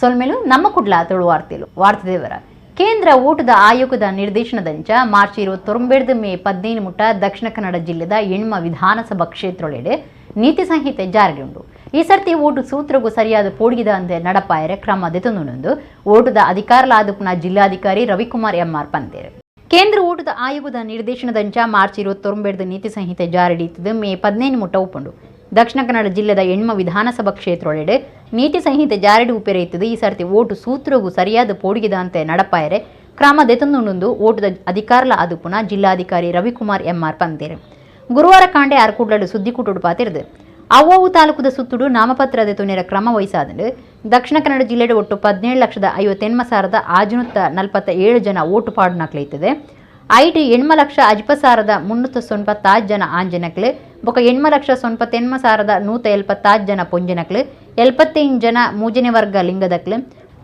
ಸೊಲ್ಮೆಲು ನಮ್ಮ ಕುಡ್ಲಾ ತುಳು ವಾರ್ತೆದೇವರ ಕೇಂದ್ರ ಊಟದ ಆಯೋಗದ ನಿರ್ದೇಶನದಂಚ ಮಾರ್ಚ್ 29 ಮೇ 15 ಮುಟ್ಟ ದಕ್ಷಿಣ ಕನ್ನಡ ಜಿಲ್ಲೆದ ಎಣ್ಮ ವಿಧಾನಸಭಾ ಕ್ಷೇತ್ರೊಳಗೆ ನೀತಿ ಸಂಹಿತೆ ಜಾರಿಗೊಂಡು ಈ ಸರ್ತಿ ಓಟು ಸೂತ್ರಗೂ ಸರಿಯಾದ ಪೋಡಿಗಿದ ಅಂತೆ ನಡಪಾಯರೆ ಕ್ರಮ ದೆತೊಂದು ಓಟದ ಅಧಿಕಾರಲಾದುಪುನ ಜಿಲ್ಲಾಧಿಕಾರಿ ರವಿಕುಮಾರ್ ಎಂಆರ್ ಪಂತೇರು ಕೇಂದ್ರ ಊಟದ ಆಯೋಗದ ನಿರ್ದೇಶನದಂಚ ಮಾರ್ಚ್ 29 ನೀತಿ ಸಂಹಿತೆ ಜಾರಿಡಿದ್ದು ಮೇ 15 ಮುಟ್ಟ ಉಪ್ಪುಂಡು ದಕ್ಷಿಣ ಕನ್ನಡ ಜಿಲ್ಲೆದ ಎಣ್ಮ ವಿಧಾನಸಭಾ ಕ್ಷೇತ್ರೊಳಗೆ ನೀತಿ ಸಂಹಿತೆ ಜಾರಿಡಿ ಉಪೇರೆಯಿತದೆ ಈ ಸರ್ತಿ ಓಟು ಸೂತ್ರಗೂ ಸರಿಯಾದ ಪೋಡಿಗಿದ ಅಂತೆ ನಡಪಾಯರೆ ಕ್ರಮ ದೆತೊಂದು ಓಟದ ಅಧಿಕಾರಲ ಆದುಪುನ ಜಿಲ್ಲಾಧಿಕಾರಿ ರವಿಕುಮಾರ್ ಎಂಆರ್ ಪಂತೇರು ಗುರುವಾರ ಕಾಂಡೆ ಆರ್ಕೂಡ್ಲಡು ಸುದ್ದಿಕೂಟುಡು ಪಾತಿರ್ದು ಅವ್ವವು ತಾಲೂಕುದ ಸುತ್ತುಡು ನಾಮಪತ್ರ ದೆತೊನೆರ ಕ್ರಮ ವಹಿಸಾದಂಡು ದಕ್ಷಿಣ ಕನ್ನಡ ಜಿಲ್ಲೆಡೆ ಒಟ್ಟು 17,58,547 ಜನ ಓಟು ಪಾಡು ನಕ್ಲೈತದೆ ಐಟಿ 8,60,397 ಜನ ಆಂಜನಕ್ಲು ಬೊಕ 8,98,177 ಜನ ಪೊಂಜನಕ್ಲು 75 ಜನ ಮೂಜನೆ ವರ್ಗ ಲಿಂಗದಕ್ಲು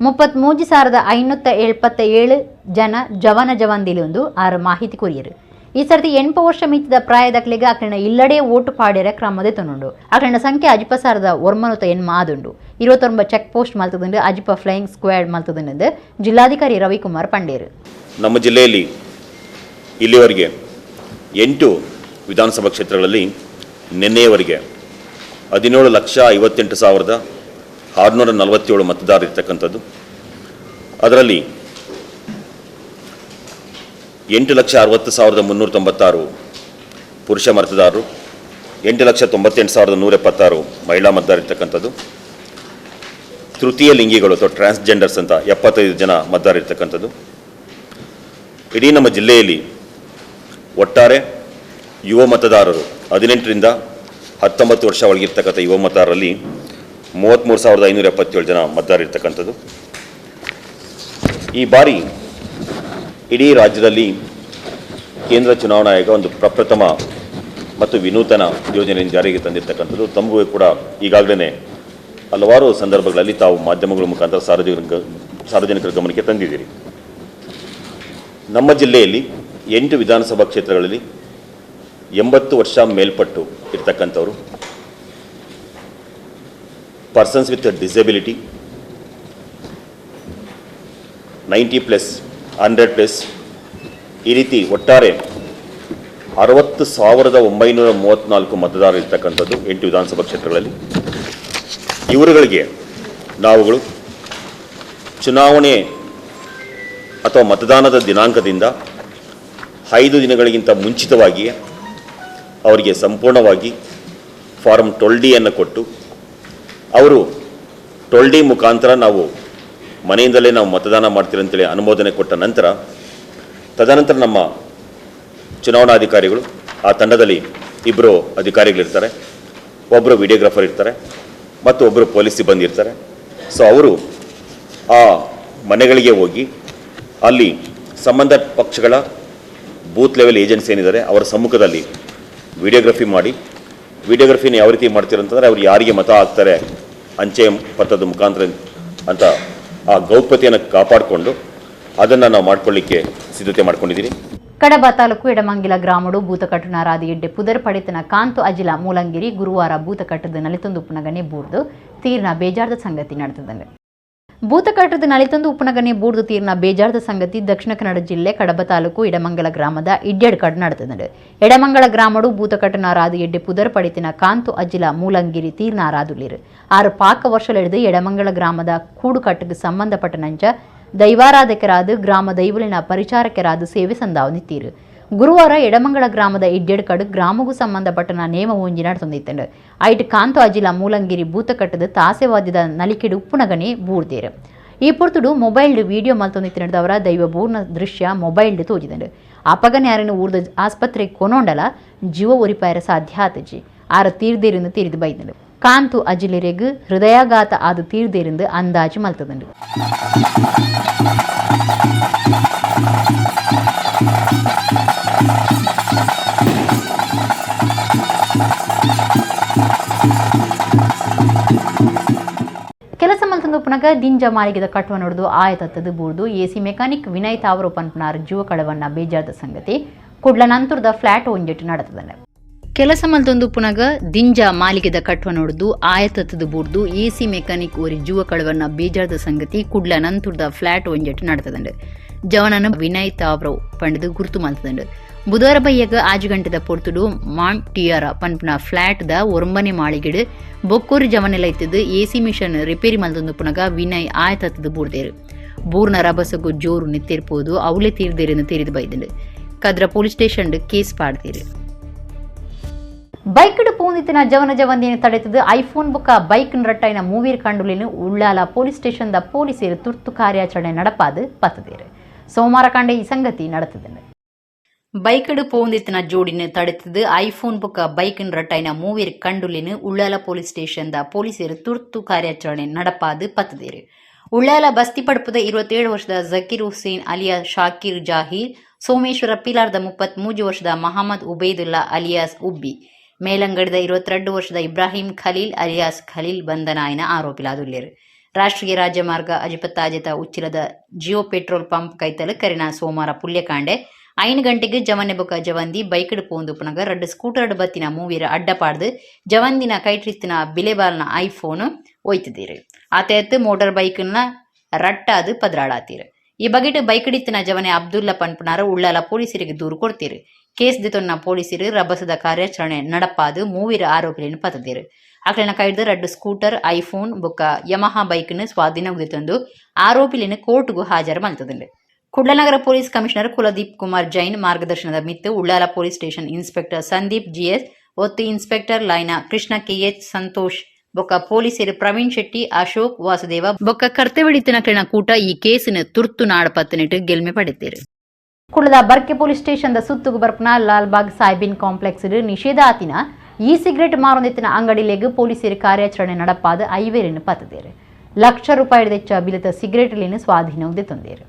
33,577 ಜನ ಜವನ ಜವಂದಿಲೊಂದು ಆರು ಮಾಹಿತಿ ಕೊರಿಯರು ಈ ಸರ್ತಿ 8 ವರ್ಷ ಮಿತಿದ ಪ್ರಾಯದಕ್ಲಿಗೆ ಅಕಲಿನ ಇಲ್ಲಡೆ ಓಟು ಪಾಡ್ಯರ ಕ್ರಮದೆ ತೊಂಡು ಅಕಲಿನ ಸಂಖ್ಯೆ 10,908 ಆದುಂಡು 29 ಚೆಕ್ ಪೋಸ್ಟ್ ಮಲ್ತದಂಡು ಅಜಿಪ ಫ್ಲೈಯಿಂಗ್ ಸ್ಕ್ವಾಡ್ ಮಲ್ತದಂಡು ಜಿಲ್ಲಾಧಿಕಾರಿ ರವಿಕುಮಾರ್ ಪಂಡೇರು ನಮ್ಮ ಜಿಲ್ಲೆಯಲ್ಲಿ ಇಲ್ಲಿವರೆಗೆ 8 ವಿಧಾನಸಭಾ ಕ್ಷೇತ್ರಗಳಲ್ಲಿ ನಿನ್ನೆಯವರೆಗೆ 17,58,647 ಮತದಾರರು ಇರ್ತಕ್ಕಂಥದ್ದು. ಅದರಲ್ಲಿ 8,60,396 ಪುರುಷ ಮತದಾರರು, 8,98,176 ಮಹಿಳಾ ಮತದಾರರು ಇರ್ತಕ್ಕಂಥದ್ದು. ತೃತೀಯ ಲಿಂಗಿಗಳು ಅಥವಾ ಟ್ರಾನ್ಸ್ಜೆಂಡರ್ಸ್ ಅಂತ 75 ಜನ ಮತದಾರರು ಇರ್ತಕ್ಕಂಥದ್ದು. ಇಡೀ ನಮ್ಮ ಜಿಲ್ಲೆಯಲ್ಲಿ ಒಟ್ಟಾರೆ ಯುವ ಮತದಾರರು 18ರಿಂದ 19 ವರ್ಷ ಒಳಗಿರ್ತಕ್ಕಂಥ ಯುವ ಮತದಾರರಲ್ಲಿ 33,577 ಜನ ಮತದಾರರು ಇರ್ತಕ್ಕಂಥದ್ದು. ಈ ಬಾರಿ ಇಡೀ ರಾಜ್ಯದಲ್ಲಿ ಕೇಂದ್ರ ಚುನಾವಣಾ ಆಯೋಗ ಒಂದು ಪ್ರಪ್ರಥಮ ಮತ್ತು ವಿನೂತನ ಯೋಜನೆಯನ್ನು ಜಾರಿಗೆ ತಂದಿರತಕ್ಕಂಥದ್ದು. ತಮಗೂ ಕೂಡ ಈಗಾಗಲೇ ಹಲವಾರು ಸಂದರ್ಭಗಳಲ್ಲಿ ತಾವು ಮಾಧ್ಯಮಗಳ ಮುಖಾಂತರ ಸಾರ್ವಜನಿಕರ ಗಮನಕ್ಕೆ ತಂದಿದ್ದೀರಿ. ನಮ್ಮ ಜಿಲ್ಲೆಯಲ್ಲಿ 8 ವಿಧಾನಸಭಾ ಕ್ಷೇತ್ರಗಳಲ್ಲಿ 80 ವರ್ಷ ಮೇಲ್ಪಟ್ಟು ಇರ್ತಕ್ಕಂಥವರು, ಪರ್ಸನ್ಸ್ ವಿತ್ ಡಿಸೆಬಿಲಿಟಿ, 90+, 100+, ಈ ರೀತಿ ಒಟ್ಟಾರೆ 60,934 ಮತದಾರರು ಇರ್ತಕ್ಕಂಥದ್ದು 8 ವಿಧಾನಸಭಾ ಕ್ಷೇತ್ರಗಳಲ್ಲಿ. ಇವರುಗಳಿಗೆ ನಾವುಗಳು ಚುನಾವಣೆ ಅಥವಾ ಮತದಾನದ ದಿನಾಂಕದಿಂದ 5 ದಿನಗಳಿಗಿಂತ ಮುಂಚಿತವಾಗಿಯೇ ಅವರಿಗೆ ಸಂಪೂರ್ಣವಾಗಿ ಫಾರಂ 12D ಕೊಟ್ಟು ಅವರು 12D ಮುಖಾಂತರ ನಾವು ಮನೆಯಿಂದಲೇ ನಾವು ಮತದಾನ ಮಾಡ್ತೀರಿ ಅಂತೇಳಿ ಅನುಮೋದನೆ ಕೊಟ್ಟ ನಂತರ ತದನಂತರ ನಮ್ಮ ಚುನಾವಣಾಧಿಕಾರಿಗಳು ಆ ತಂಡದಲ್ಲಿ 2 ಅಧಿಕಾರಿಗಳಿರ್ತಾರೆ, ಒಬ್ಬರು ವಿಡಿಯೋಗ್ರಾಫರ್ ಇರ್ತಾರೆ ಮತ್ತು ಒಬ್ಬರು ಪೊಲೀಸ್ ಸಿಬ್ಬಂದಿ ಇರ್ತಾರೆ. ಸೊ ಅವರು ಆ ಮನೆಗಳಿಗೆ ಹೋಗಿ ಅಲ್ಲಿ ಸಂಬಂಧ ಪಕ್ಷಗಳ ಬೂತ್ ಲೆವೆಲ್ ಏಜೆಂಟ್ಸ್ ಏನಿದ್ದಾರೆ ಅವರ ಸಮ್ಮುಖದಲ್ಲಿ ವಿಡಿಯೋಗ್ರಫಿ ಮಾಡಿ, ವಿಡಿಯೋಗ್ರಫಿನ ಯಾವ ರೀತಿ ಮಾಡ್ತೀರಂತಂದರೆ ಅವ್ರು ಯಾರಿಗೆ ಮತ ಹಾಕ್ತಾರೆ ಅಂಚೆ ಪತ್ರದ ಮುಖಾಂತರ ಅಂತ ಆ ಗೌಪ್ಯತೆಯನ್ನು ಕಾಪಾಡಿಕೊಂಡು ಅದನ್ನು ನಾವು ಮಾಡ್ಕೊಳ್ಳಿಕ್ಕೆ ಸಿದ್ಧತೆ ಮಾಡ್ಕೊಂಡಿದ್ದೀರಿ. ಕಡಬ ತಾಲೂಕು ಎಡಮಂಗಿಲ ಗ್ರಾಮಡು ಬೂತಕಟ್ಟುನ ರಾದಿ ಎಡ್ಡೆ ಪುದರ್ ಪಡಿತನ ಕಾಂತು ಅಜಿಲ ಮೂಲಂಗಿರಿ ಗುರುವಾರ ಬೂತಕಟ್ಟದ ನಲಿತೊಂದು ಉಪನಗನೆ ಬೂರ್ದು ತೀರ್ನ ಬೇಜಾರದ ಸಂಗತಿ ನಡೆದಿದೆ. ಬೂತಕಟ್ಟದ ನಲಿತೊಂದು ಉಪನಗನೆ ಬೂರ್ದು ತೀರ್ನ ಬೇಜಾರದ ಸಂಗತಿ ದಕ್ಷಿಣ ಕನ್ನಡ ಜಿಲ್ಲೆ ಕಡಬ ತಾಲೂಕು ಎಡಮಂಗಲ ಗ್ರಾಮದ ಇಡ್ಡೆಡ್ ಕಡ್ ನಡೆದಿದೆ. ಎಡಮಂಗಲ ಗ್ರಾಮಡು ಬೂತಕಟ್ಟನ ರಾದಿ ಎಡ್ಡೆ ಪುದರ್ ಪಡಿತಿನ ಕಾಂತು ಅಜಿಲ ಮೂಲಂಗಿರಿ ತೀರ್ನ ರಾದುಲಿರು 6 ಪಾಕ ವರ್ಷಲೆಳೆದು ಎಡಮಂಗಲ ಗ್ರಾಮದ ಕೂಡುಕಟ್ಟಿಗೆ ಸಂಬಂಧಪಟ್ಟ ನಂಚ ದೈವಾರಾಧಕರಾದ ಗ್ರಾಮ ದೈವಲಿನ ಪರಿಚಾರಕರಾದ ಸೇವೆ ಸಂದಾವನಿತ್ತೀರು. ಗುರುವಾರ ಎಡಮಂಗಲ ಗ್ರಾಮದ ಇಡ್ಡೆಡ್ ಕಡ್ ಗ್ರಾಮಗೂ ಸಂಬಂಧಪಟ್ಟನ ನೇಮ ಒಂಜಿ ನಡೆತೊಂದಿತ್ತಂಡು ಐಟ್ ಕಾಂತು ಅಜಿಲ ಮೂಲಂಗಿರಿ ಬೂತಕಟ್ಟದ ತಾಸೆವಾದ್ಯದ ನಲಿಕೆಡು ಉಪ್ಪುನಗನೆ ಬೂರ್ದೇರು. ಈ ಪುರ್ತುಡು ಮೊಬೈಲ್ ವಿಡಿಯೋ ಮಲ್ತೊಂದಿತ್ತಿನದವರ ದೈವ ಬೂರ್ನ ದೃಶ್ಯ ಮೊಬೈಲ್ ತೋಜಿದಂಡು ಅಪಗನೆ ಯಾರನ್ನು ಊರ್ದ ಆಸ್ಪತ್ರೆಗೆ ಕೊನೊಂಡಲ ಜೀವ ಒರಿಪಾಯರ ಸಾಧ್ಯ ಆತಜಿ ಆರ ತೀರ್ದೇರಿಂದ ತೀರಿದು ಬೈದಂಡು ಕಾಂತು ಅಜಿಲಿರೆಗ್ ಹೃದಯಾಘಾತ ಆದ ತೀರ್ದೇರಿಂದ ಅಂದಾಜು ಮಲ್ತದಂಡು. ಕೆಲಸ ಮಲ್ತಂದು ಪುನಗ ದಿಂಜ ಮಾಲಿಗೆದ ಕಟ್ಟುವ ನೋಡಿದು ಆಯತತ್ತದು ಬೂರ್ದು ಎಸಿ ಮೆಕ್ಯಾನಿಕ್ ವಿನಯ್ ತಾವರು ಪನ್ಪನಾರ್ ಜೀವ ಕಳವನ್ನ ಬೇಜಾರದ ಸಂಗತಿ ಕುಡ್ಲ ನಂತರದ ಫ್ಲಾಟ್ ಒಂಜೆಟ್ಟು ನಡೆತದೆ. ಕೆಲಸ ಮಲ್ತೊಂದು ಪುನಗ ದಿಂಜ ಮಾಲಿಗೆದ ಕಟ್ವ ನೋಡುದು ಆಯತತ್ತದ ಬೂರ್ದು ಎಸಿ ಮೆಕ್ಯಾನಿಕ್ ಓರಿ ಜೀವ ಕಳವನ್ನ ಬೇಜಾರದ ಸಂಗತಿ ಕುಡ್ಲ ನಂತುರ್ದ ಫ್ಲಾಟ್ ಒಂಜೆಟ್ ನಡೆತದಂಡು ಜವನನ ವಿನಯ್ ತಾವ್ರವ್ ಪಂಡದು ಗುರುತು ಮಲ್ತದಂಡು ಬುಧವಾರ ಬಯ್ಯಗ ಆಜು ಗಂಟೆದ ಪೊರ್ತುಡು ಮಾಂಟ್ ಟಿಯಾರ ಪನ್ಪುನ ಫ್ಲಾಟ್ ದ ಒರಂಬನೆ ಮಾಳಿಗೆಡು ಬೊಕ್ಕೋರು ಜವನೆಲ್ಲ ಇತ್ತದು ಎಸಿ ಮಿಷನ್ ರಿಪೇರಿ ಮಲ್ತೊಂದು ಪುನಗ ವಿನಯ್ ಆಯತತ್ತದ ಬೂರ್ದೇರು ಬೂರ್ನ ರಭಸಗು ಜೋರು ನಿತ್ತಿರ್ಪೋದು ಅವಳೆ ತೀರ್ದೇರೆಂದು ತೀರಿದು ಬೈದಂಡು ಕದ್ರ ಪೊಲೀಸ್ ಸ್ಟೇಷನ್ ಕೇಸ್ ಪಾಡ್ತೀರು ಬೈಕ್ ಪೋಂದಿತ್ತಿನ ಜವನ ಜವಂದಿನ ತಡೆತದು ಐಫೋನ್ ಬುಕ್ಕ ಬೈಕ್ ರಟ್ಟೈನ ಮೂವೀರ್ ಕಂಡುಲಿನ ಉಳ್ಳಾಲ ಪೊಲೀಸ್ ಸ್ಟೇಷನ್ ಪೊಲೀಸರು ತುರ್ತು ಕಾರ್ಯಾಚರಣೆ ನಡಪಾದು ಪತ್ತದೇರು ಸೋಮವಾರ ಕಂಡೆ ಈ ಸಂಗತಿ ನಡೆತದೆ ಬೈಕ್ ಪೋಂದಿತ್ತಿನ ಜೋಡಿನ ತಡೆತದು ಐಫೋನ್ ಬುಕ್ಕ ಬೈಕ್ ರಟ್ಟೈನ ಮೂವೀರ್ ಕಂಡುಲಿನ ಉಳ್ಳಾಲ ಪೊಲೀಸ್ ಸ್ಟೇಷನ್ ಪೊಲೀಸರು ತುರ್ತು ಕಾರ್ಯಾಚರಣೆ ನಡಪಾದು ಪತ್ತದೇರು ಉಳ್ಳಾಲ ಬಸ್ತಿ ಪಡಪದ 27 ವರ್ಷದ ಜಕೀರ್ ಹುಸೇನ್ ಅಲಿಯಾ ಶಾಕೀರ್ ಜಾಹೀರ್ ಸೋಮೇಶ್ವರ ಪಿಲಾರ್ದ 33 ವರ್ಷದ ಮಹಮ್ಮದ್ ಉಬೈದುಲ್ಲಾ ಅಲಿಯಾಸ್ ಉಬ್ಬಿ ಮೇಲಂಗಡದ 22 ವರ್ಷದ ಇಬ್ರಾಹಿಂ ಖಲೀಲ್ ಅಲಿಯಾಸ್ ಖಲೀಲ್ ಬಂಧನಾಯನ ಆರೋಪಿಲಾದುಲ್ಲೇರು ರಾಷ್ಟ್ರೀಯ ರಾಜಮಾರ್ಗ ಅಜಿಪತ್ತಾಜಿತ ಉಚ್ಚಿಲದ ಜಿಯೋ ಪೆಟ್ರೋಲ್ ಪಂಪ್ ಕೈತಲು ಕರಿನ ಸೋಮವಾರ ಪುಲ್ಯಕಾಂಡೆ 5 ಗಂಟೆಗೆ ಜವನ್ನೆ ಬೊಕ ಜವಂದಿ ಬೈಕಡ್ ಪೋಂದು ಪುನಗ 2 ಸ್ಕೂಟರ್ ಬತ್ತಿನ ಮೂವೀರ ಅಡ್ಡಪಾಡ್ದು ಜವಂದಿನ ಕೈಟ್ರಿತ್ತಿನ ಬಿಲೆಬಾಲ್ನ ಐಫೋನ್ ಒಯ್ತಿದ್ದೀರು ಆತ ಮೋಟಾರ್ ಬೈಕ್ನ ರಟ್ಟಾದು ಪದ್ರಾಡಾತೀರು ಈ ಬಗೆಟ್ ಬೈಕಡಿತ್ತಿನ ಜವನೆ ಅಬ್ದುಲ್ಲಾ ಪನ್ಪುನಾರ ಉಳ್ಳಾಲ ಪೊಲೀಸರಿಗೆ ದೂರು ಕೊಡ್ತೀರು ಕೇಸ್ ದಿತೊನ್ನ ಪೊಲೀಸರು ರಭಸದ ಕಾರ್ಯಾಚರಣೆ ನಡಪಾದು ಮೂವೀರ ಆರೋಪಿಗಳನ್ನು ಪತ್ತದೇರು ಅಕ್ಲಿನ ಕೈಡ್ದು 2 ಸ್ಕೂಟರ್ ಐಫೋನ್ ಬೊಕ್ಕ ಯಮಹಾ ಬೈಕ್ನ ಸ್ವಾಧೀನ ಉದಿತಂದು ಆರೋಪಿಲಿನ ಕೋರ್ಟ್ಗೂ ಹಾಜರು ಮಲ್ತದಂಡು ಕುಡ್ಲನಗರ ಪೊಲೀಸ್ ಕಮಿಷನರ್ ಕುಲದೀಪ್ ಕುಮಾರ್ ಜೈನ್ ಮಾರ್ಗದರ್ಶನದ ಮಿತ್ತು Ullal police station inspector Sandeep GS ಒತ್ತು ಇನ್ಸ್ಪೆಕ್ಟರ್ ಲೈನ ಕೃಷ್ಣ ಕೆಎಚ್ ಸಂತೋಷ್ ಬೊಕ್ಕ ಪೊಲೀಸರು ಪ್ರವೀಣ್ ಶೆಟ್ಟಿ ಅಶೋಕ್ ವಾಸುದೇವ ಬೊಕ್ಕ ಕರ್ತವ್ಯಡಿತ್ತಿನ ಕೆಳ ಕೂಟ ಈ ಕೇಸಿನ ತುರ್ತು ನಾಡಪತ್ತನಿಟ್ಟು ಗೆಲ್ಮೆ ಪಡೆದಿರು ಕುಳದ ಬರ್ಕೆ ಪೊಲೀಸ್ ಸ್ಟೇಷನ್ ಸುತ್ತುಗು ಬರ್ಪನ ಲಾಲ್ಬಾಗ್ ಸಾಯ್ಬಿನ್ ಕಾಂಪ್ಲೆಕ್ಸ್ ನಿಷೇಧಾತಿನ ಇ ಸಿಗರೇಟ್ ಮಾರೊಂದಿತ್ತಿನ ಅಂಗಡಿಲೆಗ್ ಪೊಲೀಸರು ಕಾರ್ಯಾಚರಣೆ ನಡಪಾದ 5 ಪತ್ತದೇರು ಲಕ್ಷ ರೂಪಾಯಿ ವೆಚ್ಚ ಬಿಲಿತ ಸಿಗರೇಟ್ಲಿನ ಸ್ವಾಧೀನ ಉದಿತೊಂದೇರು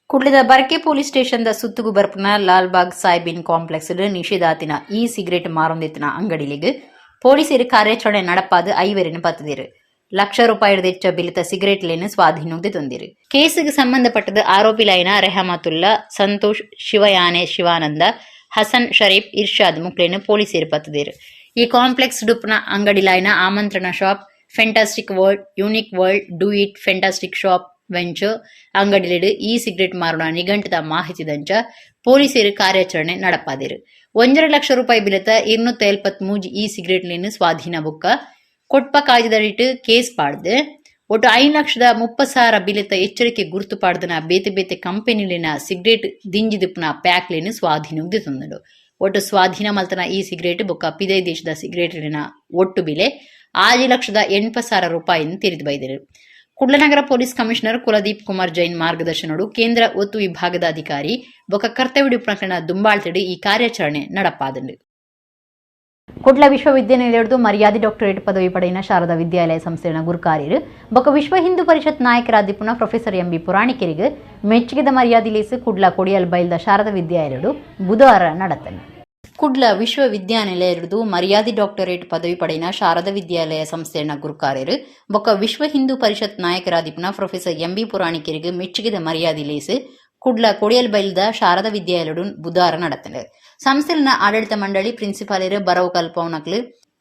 ಕುಡ್ಲದ ಬರ್ಕೆ ಪೊಲೀಸ್ ಸ್ಟೇಷನ್ ಸುತ್ತುಗು ಬರ್ಪನ ಲಾಲ್ಬಾಗ್ ಸಾಯ್ಬಿನ್ ಕಾಂಪ್ಲೆಕ್ಸ್ ನಿಷೇಧಾತಿನ ಇ ಸಿಗರೇಟ್ ಮಾರೊಂದಿತ್ತಿನ ಅಂಗಡಿಲೆಗ್ ಪೊಲೀಸರು ಕಾರ್ಯಾಚರಣೆ ನಡಪಾದ 5 ಪತ್ತದೇರು ಲಕ್ಷ ರೂಪಾಯಿ ವೆಚ್ಚ ಬಿಲಿತ ಸಿಗರೇಟ್ಲಿನ ಸ್ವಾಧೀನ ಉದಿತೊಂದಿರು ಕೇಸಿಗೆ ಸಂಬಂಧಪಟ್ಟದ ಆರೋಪಿಲೈನ ರೆಹಮತುಲ್ಲಾ ಸಂತೋಷ್ ಶಿವಯಾನೆ ಶಿವಾನಂದ ಹಸನ್ ಶರೀಫ್ ಇರ್ಷಾದ್ ಮುಕ್ಲೇನು ಪೊಲೀಸರು ಪತ್ತದೇರು ಈ ಕಾಂಪ್ಲೆಕ್ಸ್ ಡುಪ್ನ ಅಂಗಡಿಲೈನ Amantrana shop fantastic world unique world do it fantastic shop venture ಅಂಗಡಿಲೆಡು ಇ ಸಿಗರೇಟ್ ಮಾರೋಣ ನಿಘಂಟದ ಮಾಹಿತಿದಂಚ ಪೊಲೀಸರು ಕಾರ್ಯಾಚರಣೆ ನಡಪಾದಿರು 1 ಲಕ್ಷ ರೂಪಾಯಿ ಬಿಲಿತ 273 ಇ ಸಿಗರೇಟ್ಲಿನ ಸ್ವಾಧೀನ ಬುಕ್ಕ ಕೊಟ್ಪ ಕಾಯ್ದೆದಡಿಟ್ಟು ಕೇಸ್ ಪಾಡ್ದು ಒಟ್ಟು 5,30,000 ಬಿಲಿತ ಎಚ್ಚರಿಕೆ ಗುರುತು ಪಾಡ್ದನ ಬೇತೆ ಬೇತೆ ಕಂಪೆನಿಲಿನ ಸಿಗರೇಟ್ ದಿಂಜಿದುಪ್ನ ಪ್ಯಾಕ್ಲಿನ ಸ್ವಾಧೀನ ಉದಿತೊಂದು ಒಟ್ಟು ಸ್ವಾಧೀನ ಮಲ್ತನ ಈ ಸಿಗರೇಟ್ ಬೊಕ್ಕ ಪಿದೈ ದೇಶದ ಸಿಗರೇಟ್ಲಿನ ಒಟ್ಟು ಬೆಲೆ 6,80,000 ರೂಪಾಯಿಯನ್ನು ತಿರಿದು ಬೈದರು ಕುಡ್ಲನಗರ ಪೊಲೀಸ್ ಕಮಿಷನರ್ ಕುಲದೀಪ್ ಕುಮಾರ್ ಜೈನ್ ಮಾರ್ಗದರ್ಶನಡು ಕೇಂದ್ರ ಒತ್ತು ವಿಭಾಗದ ಅಧಿಕಾರಿ ಬೊಕ್ಕ ಕರ್ತವ್ಯ ಪ್ರಕರಣ ದುಂಬಾಳ್ತಡಿ ಈ ಕಾರ್ಯಾಚರಣೆ ನಡಪಾದಂಡು ಕುಡ್ಲ ವಿಶ್ವವಿದ್ಯಾನಿಲಯದ್ದು ಮರ್ಯಾದೆ ಡಾಕ್ಟರೇಟ್ ಪದವಿ ಪಡೆಯಿನ ಶಾರದಾ ವಿದ್ಯಾಲಯ ಸಂಸ್ಥೆಯ ಗುರುಕಾರ್ಯರು ಬೊಕ್ಕ ವಿಶ್ವ ಹಿಂದೂ ಪರಿಷತ್ ನಾಯಕರಾದಿಪುನ ಪ್ರೊಫೆಸರ್ ಎಂಬಿ ಪುರಾಣಿಕರಿಗೆ ಮೆಚ್ಚುಗೆದ ಮರ್ಯಾದೆ ಲೇಸು ಕುಡ್ಲ ಕೊಡಿಯಲ್ ಬೈಲ್ದ ಶಾರದಾ ವಿದ್ಯಾಲಯಡು ಬುಧವಾರ ನಡೆತನು ಕುಡ್ಲ ವಿಶ್ವವಿದ್ಯಾನಿಲಯದ್ದು ಮರ್ಯಾದೆ ಡಾಕ್ಟರೇಟ್ ಪದವಿ ಪಡೆಯಿನ ಶಾರದಾ ವಿದ್ಯಾಲಯ ಸಂಸ್ಥೆಯ ಗುರುಕಾರ್ಯರು ಬೊಕ್ಕ ವಿಶ್ವ ಹಿಂದೂ ಪರಿಷತ್ ನಾಯಕರಾದಿಪುನ ಪ್ರೊಫೆಸರ್ ಎಂಬಿ ಪುರಾಣಿಕರಿಗೆ ಮೆಚ್ಚುಗೆದ ಮರ್ಯಾದೆ ಲೇಸು ಕುಡ್ಲ ಕೊಡಿಯಲ್ ಬೈಲ್ದ ಶಾರದಾ ವಿದ್ಯಾಲಯಡು ಬುಧವಾರ ನಡೆತನು ಸಂಸ್ಥೆಲಿನ ಆಡಳಿತ ಮಂಡಳಿ ಪ್ರಿನ್ಸಿಪಾಲರು ಬರವು